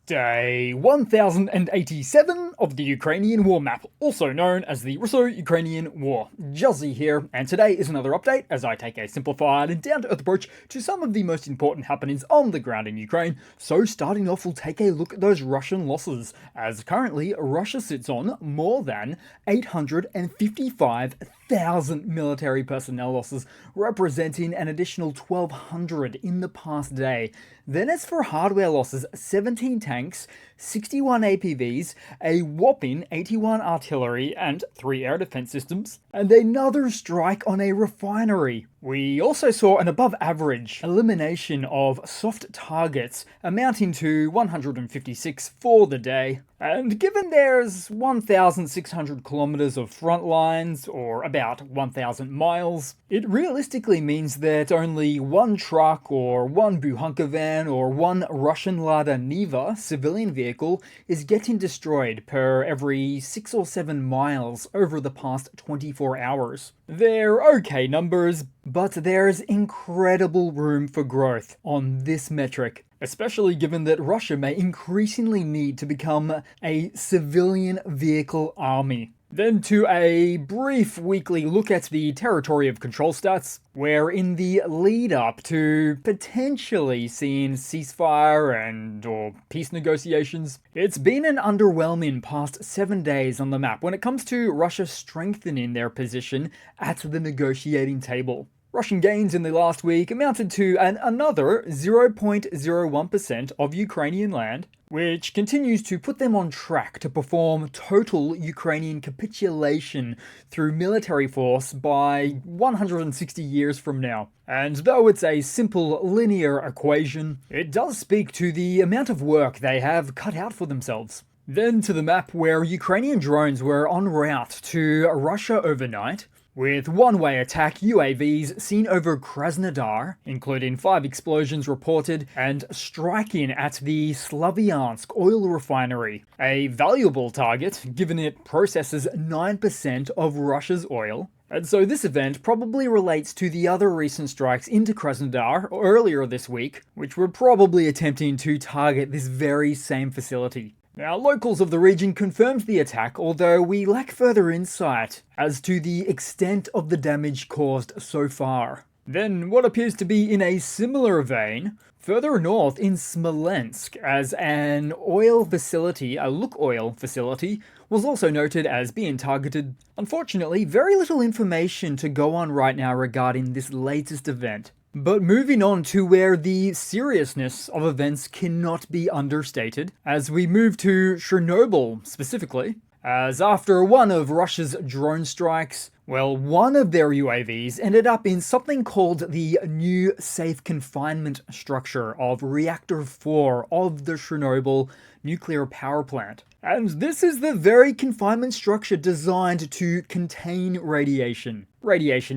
Day 1087 of the Ukrainian War Map, also known as the Russo-Ukrainian War. Juzzie here, and today is another update as I take a simplified and down-to-earth approach to some of the most important happenings on the ground in Ukraine. So starting off, we'll take a look at those Russian losses, as currently Russia sits on more than 855,000 military personnel losses, representing an additional 1,200 in the past day. Then as for hardware losses, 17 tanks, 61 APVs, a whopping 81 artillery and 3 air defense systems, and another strike on a refinery. We also saw an above average elimination of soft targets amounting to 156 for the day. And given there's 1,600 kilometers of front lines, or about 1,000 miles, it realistically means that only one truck or one Buhanka van or one Russian Lada Niva civilian vehicle is getting destroyed per every 6 or 7 miles over the past 24 hours. They're okay numbers, but there's incredible room for growth on this metric, especially given that Russia may increasingly need to become a civilian vehicle army. Then to a brief weekly look at the territory of control stats, where in the lead up to potentially seeing ceasefire and or peace negotiations, it's been an underwhelming past 7 days on the map when it comes to Russia strengthening their position at the negotiating table. Russian gains in the last week amounted to another 0.01% of Ukrainian land, which continues to put them on track to perform total Ukrainian capitulation through military force by 160 years from now. And though it's a simple linear equation, it does speak to the amount of work they have cut out for themselves. Then to the map where Ukrainian drones were en route to Russia overnight, with one-way attack UAVs seen over Krasnodar, including 5 explosions reported, and striking at the Slavyansk oil refinery, a valuable target given it processes 9% of Russia's oil. And so this event probably relates to the other recent strikes into Krasnodar earlier this week, which were probably attempting to target this very same facility. Now, locals of the region confirmed the attack, although we lack further insight as to the extent of the damage caused so far. Then, what appears to be in a similar vein, further north in Smolensk, as an oil facility, a Lukoil facility, was also noted as being targeted. Unfortunately, very little information to go on right now regarding this latest event. But moving on to where the seriousness of events cannot be understated, as we move to Chernobyl specifically, as after one of Russia's drone strikes, well, one of their UAVs ended up in something called the new safe confinement structure of Reactor 4 of the Chernobyl nuclear power plant. And this is the very confinement structure designed to contain radiation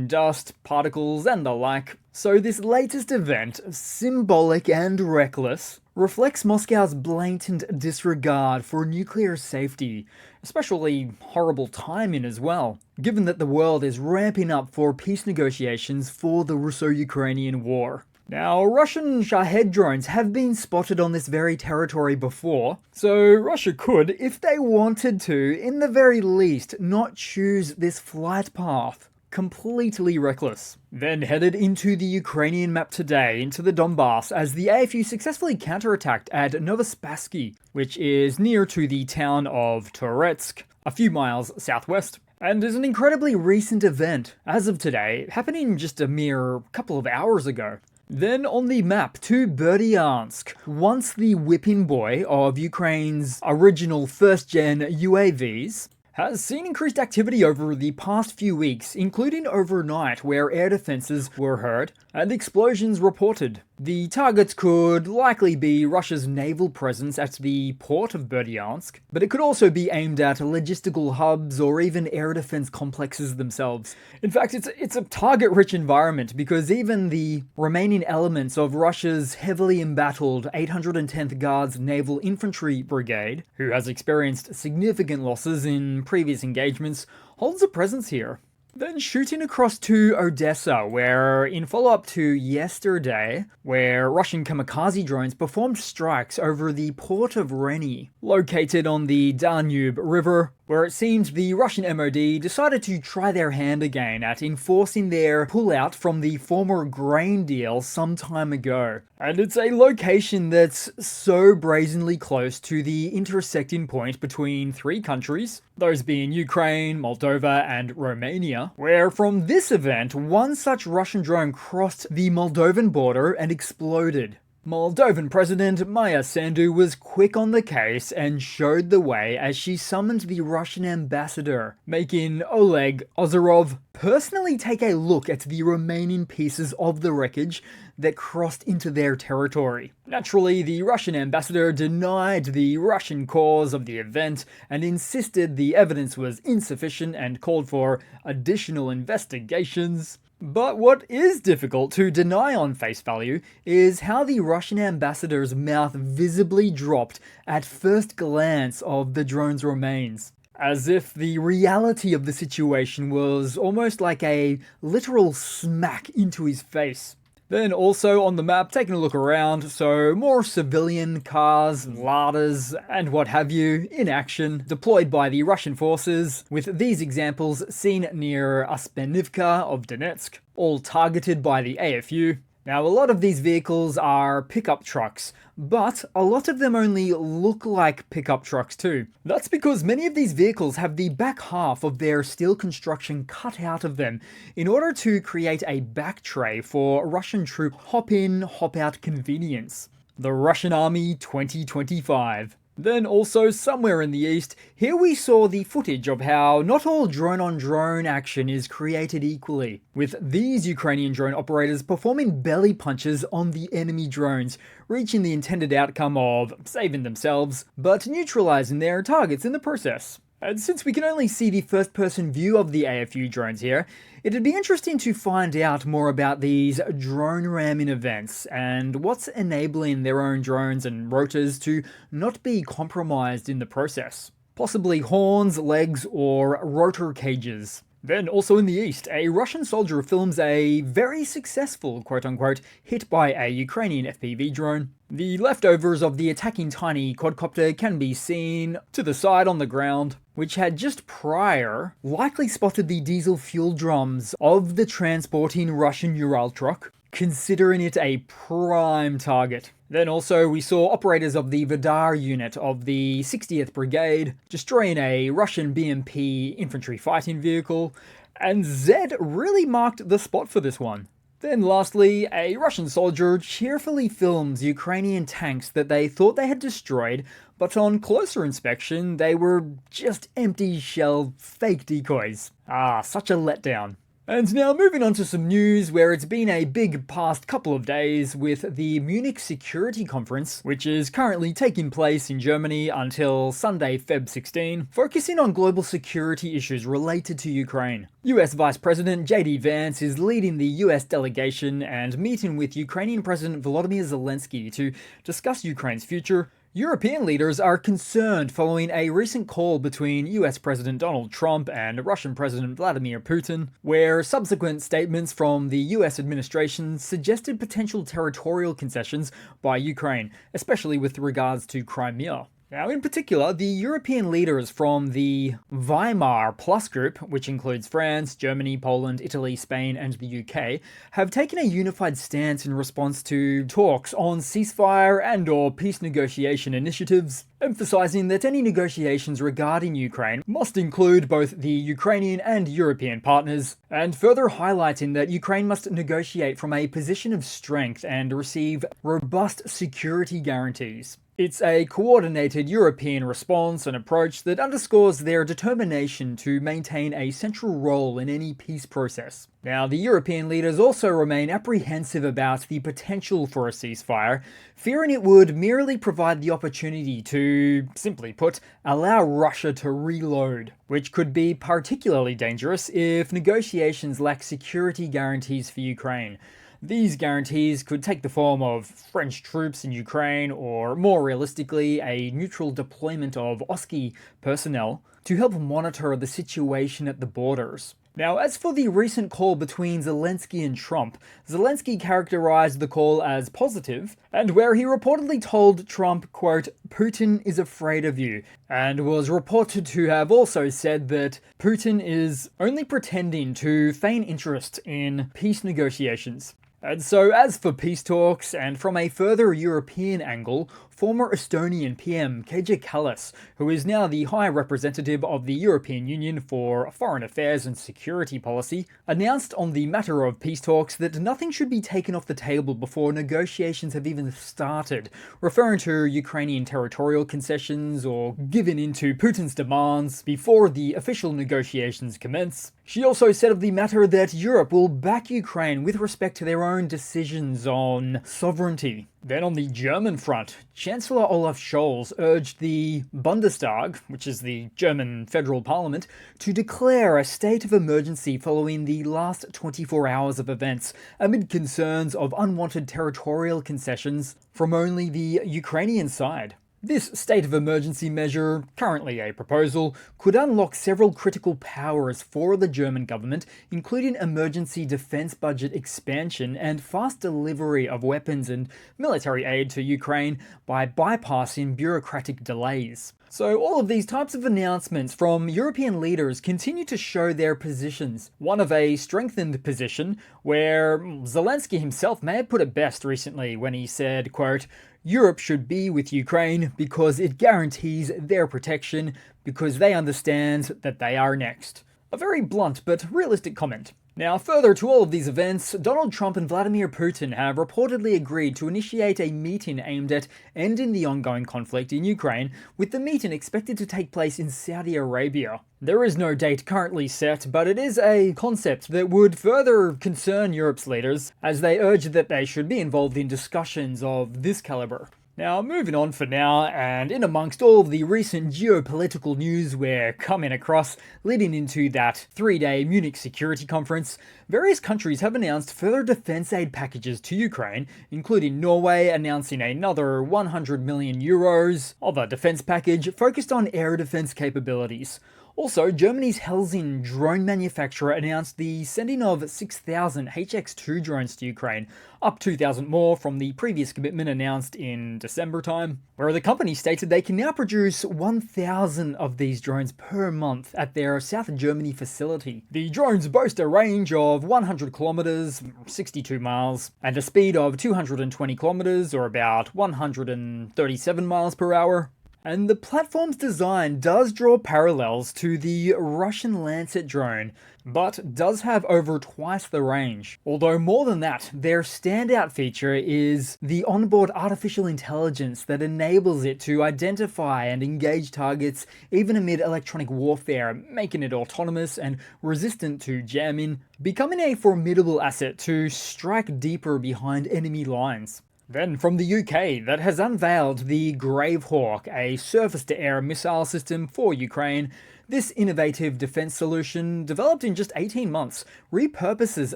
dust, particles, and the like. So this latest event, symbolic and reckless, reflects Moscow's blatant disregard for nuclear safety, especially horrible timing as well, given that the world is ramping up for peace negotiations for the Russo-Ukrainian War. Now, Russian Shahed drones have been spotted on this very territory before, so Russia could, if they wanted to, in the very least, not choose this flight path. Completely reckless. Then headed into the Ukrainian map today, into the Donbass, as the AFU successfully counterattacked at Novospassky, which is near to the town of Toretsk, a few miles southwest, and is an incredibly recent event, as of today, happening just a mere couple of hours ago. Then on the map to Berdyansk, once the whipping boy of Ukraine's original first-gen UAVs, has seen increased activity over the past few weeks, including overnight where air defenses were heard and explosions reported. The targets could likely be Russia's naval presence at the port of Berdyansk, but it could also be aimed at logistical hubs or even air defense complexes themselves. In fact, it's a target-rich environment because even the remaining elements of Russia's heavily embattled 810th Guards Naval Infantry Brigade, who has experienced significant losses in previous engagements, holds a presence here. Then shooting across to Odessa, where in follow-up to yesterday, where Russian kamikaze drones performed strikes over the port of Reni, located on the Danube River, where it seemed the Russian MOD decided to try their hand again at enforcing their pullout from the former grain deal some time ago. And it's a location that's so brazenly close to the intersecting point between three countries, those being Ukraine, Moldova, and Romania, where from this event, one such Russian drone crossed the Moldovan border and exploded. Moldovan President Maya Sandu was quick on the case and showed the way as she summoned the Russian ambassador, making Oleg Ozerov personally take a look at the remaining pieces of the wreckage that crossed into their territory. Naturally, the Russian ambassador denied the Russian cause of the event and insisted the evidence was insufficient and called for additional investigations. But what is difficult to deny on face value is how the Russian ambassador's mouth visibly dropped at first glance of the drone's remains, as if the reality of the situation was almost like a literal smack into his face. Then also on the map, taking a look around, so more civilian cars, Ladas, and what have you in action, deployed by the Russian forces, with these examples seen near Aspenivka of Donetsk, all targeted by the AFU. Now, a lot of these vehicles are pickup trucks, but a lot of them only look like pickup trucks too. That's because many of these vehicles have the back half of their steel construction cut out of them in order to create a back tray for Russian troop hop-in, hop-out convenience. The Russian Army 2025. Then also somewhere in the east, here we saw the footage of how not all drone-on-drone action is created equally, with these Ukrainian drone operators performing belly punches on the enemy drones, reaching the intended outcome of saving themselves, but neutralizing their targets in the process. And since we can only see the first-person view of the AFU drones here, it'd be interesting to find out more about these drone ramming events and what's enabling their own drones and rotors to not be compromised in the process. Possibly horns, legs, or rotor cages. Then also in the east, a Russian soldier films a very successful quote-unquote hit by a Ukrainian FPV drone. The leftovers of the attacking tiny quadcopter can be seen to the side on the ground, which had just prior likely spotted the diesel fuel drums of the transporting Russian Ural truck, considering it a prime target. Then also we saw operators of the Vidar unit of the 60th Brigade destroying a Russian BMP infantry fighting vehicle, and Zed really marked the spot for this one. Then lastly, a Russian soldier cheerfully films Ukrainian tanks that they thought they had destroyed, but on closer inspection they were just empty shell fake decoys. Ah, such a letdown. And now moving on to some news where it's been a big past couple of days with the Munich Security Conference, which is currently taking place in Germany until Sunday, Feb 16, focusing on global security issues related to Ukraine. US Vice President J.D. Vance is leading the US delegation and meeting with Ukrainian President Volodymyr Zelensky to discuss Ukraine's future. European leaders are concerned following a recent call between US President Donald Trump and Russian President Vladimir Putin, where subsequent statements from the US administration suggested potential territorial concessions by Ukraine, especially with regards to Crimea. Now, in particular, the European leaders from the Weimar Plus group, which includes France, Germany, Poland, Italy, Spain, and the UK, have taken a unified stance in response to talks on ceasefire and/or peace negotiation initiatives, emphasizing that any negotiations regarding Ukraine must include both the Ukrainian and European partners, and further highlighting that Ukraine must negotiate from a position of strength and receive robust security guarantees. It's a coordinated European response and approach that underscores their determination to maintain a central role in any peace process. Now, the European leaders also remain apprehensive about the potential for a ceasefire, fearing it would merely provide the opportunity to, simply put, allow Russia to reload, which could be particularly dangerous if negotiations lack security guarantees for Ukraine. These guarantees could take the form of French troops in Ukraine, or more realistically, a neutral deployment of OSCE personnel to help monitor the situation at the borders. Now, as for the recent call between Zelensky and Trump, Zelensky characterized the call as positive, and where he reportedly told Trump, quote, "Putin is afraid of you," and was reported to have also said that Putin is only pretending to feign interest in peace negotiations. And so, as for peace talks, and from a further European angle, former Estonian PM Kaja Kallas, who is now the High Representative of the European Union for Foreign Affairs and Security Policy, announced on the matter of peace talks that nothing should be taken off the table before negotiations have even started, referring to Ukrainian territorial concessions or giving in to Putin's demands before the official negotiations commence. She also said of the matter that Europe will back Ukraine with respect to their own decisions on sovereignty. Then on the German front, Chancellor Olaf Scholz urged the Bundestag, which is the German federal parliament, to declare a state of emergency following the last 24 hours of events, amid concerns of unwanted territorial concessions from only the Ukrainian side. This state of emergency measure, currently a proposal, could unlock several critical powers for the German government, including emergency defense budget expansion and fast delivery of weapons and military aid to Ukraine by bypassing bureaucratic delays. So all of these types of announcements from European leaders continue to show their positions. One of a strengthened position, where Zelensky himself may have put it best recently when he said, quote, "Europe should be with Ukraine because it guarantees their protection, because they understand that they are next." A very blunt but realistic comment. Now, further to all of these events, Donald Trump and Vladimir Putin have reportedly agreed to initiate a meeting aimed at ending the ongoing conflict in Ukraine, with the meeting expected to take place in Saudi Arabia. There is no date currently set, but it is a concept that would further concern Europe's leaders, as they urge that they should be involved in discussions of this caliber. Now, moving on for now, and in amongst all of the recent geopolitical news we're coming across leading into that 3-day Munich security conference, various countries have announced further defense aid packages to Ukraine, including Norway announcing another 100 million euros of a defense package focused on air defense capabilities. Also, Germany's Helsing drone manufacturer announced the sending of 6,000 HX-2 drones to Ukraine, up 2,000 more from the previous commitment announced in December time, where the company stated they can now produce 1,000 of these drones per month at their South Germany facility. The drones boast a range of 100 kilometers, 62 miles, and a speed of 220 kilometers, or about 137 miles per hour. And the platform's design does draw parallels to the Russian Lancet drone, but does have over twice the range. Although more than that, their standout feature is the onboard artificial intelligence that enables it to identify and engage targets even amid electronic warfare, making it autonomous and resistant to jamming, becoming a formidable asset to strike deeper behind enemy lines. Then from the UK, that has unveiled the Gravehawk, a surface-to-air missile system for Ukraine. This innovative defense solution, developed in just 18 months, repurposes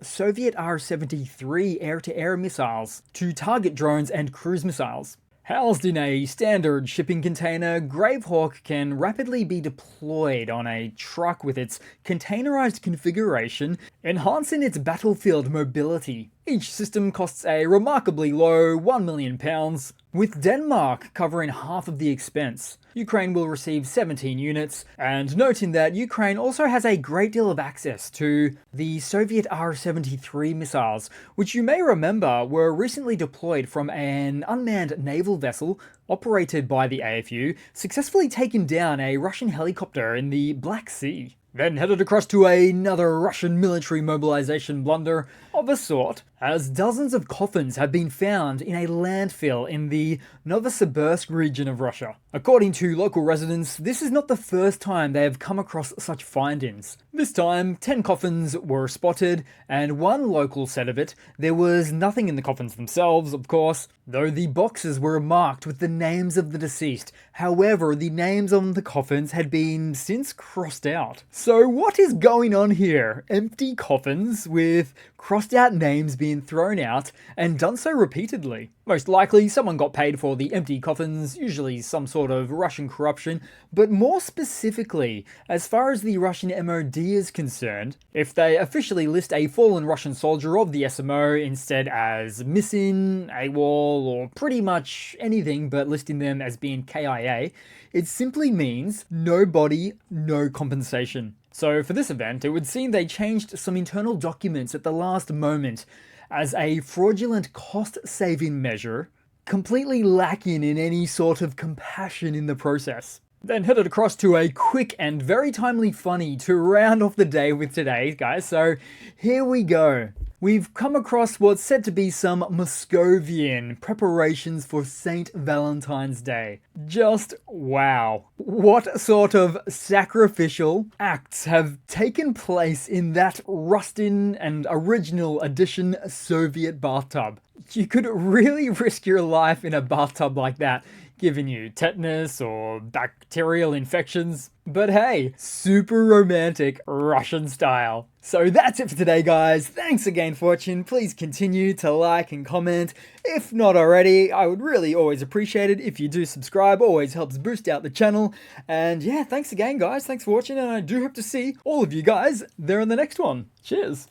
Soviet R-73 air-to-air missiles to target drones and cruise missiles. Housed in a standard shipping container, Gravehawk can rapidly be deployed on a truck with its containerized configuration, enhancing its battlefield mobility. Each system costs a remarkably low £1 million, with Denmark covering half of the expense. Ukraine will receive 17 units, and noting that Ukraine also has a great deal of access to the Soviet R-73 missiles, which you may remember were recently deployed from an unmanned naval vessel operated by the AFU, successfully taking down a Russian helicopter in the Black Sea. Then headed across to another Russian military mobilization blunder of a sort, as dozens of coffins have been found in a landfill in the Novosibirsk region of Russia. According to local residents, this is not the first time they have come across such findings. This time, 10 coffins were spotted, and one local said of it, there was nothing in the coffins themselves, of course, though the boxes were marked with the names of the deceased. However, the names on the coffins had been since crossed out. So what is going on here? Empty coffins with crossed out names being thrown out, and done so repeatedly. Most likely, someone got paid for the empty coffins, usually some sort of Russian corruption, but more specifically, as far as the Russian MOD is concerned, if they officially list a fallen Russian soldier of the SMO instead as missing, AWOL, or pretty much anything but listing them as being KIA, it simply means no body, no compensation. So for this event, it would seem they changed some internal documents at the last moment as a fraudulent cost-saving measure, completely lacking in any sort of compassion in the process. Then headed across to a quick and very timely funny to round off the day with today, guys. So here we go. We've come across what's said to be some Moscovian preparations for St. Valentine's Day. Just wow. What sort of sacrificial acts have taken place in that rustin and original edition Soviet bathtub? You could really risk your life in a bathtub like that, giving you tetanus or bacterial infections. But hey, super romantic Russian style. So that's it for today, guys. Thanks again for watching. Please continue to like and comment. If not already, I would really always appreciate it if you do subscribe. Always helps boost out the channel. And yeah, thanks again, guys. Thanks for watching, and I do hope to see all of you guys there in the next one. Cheers.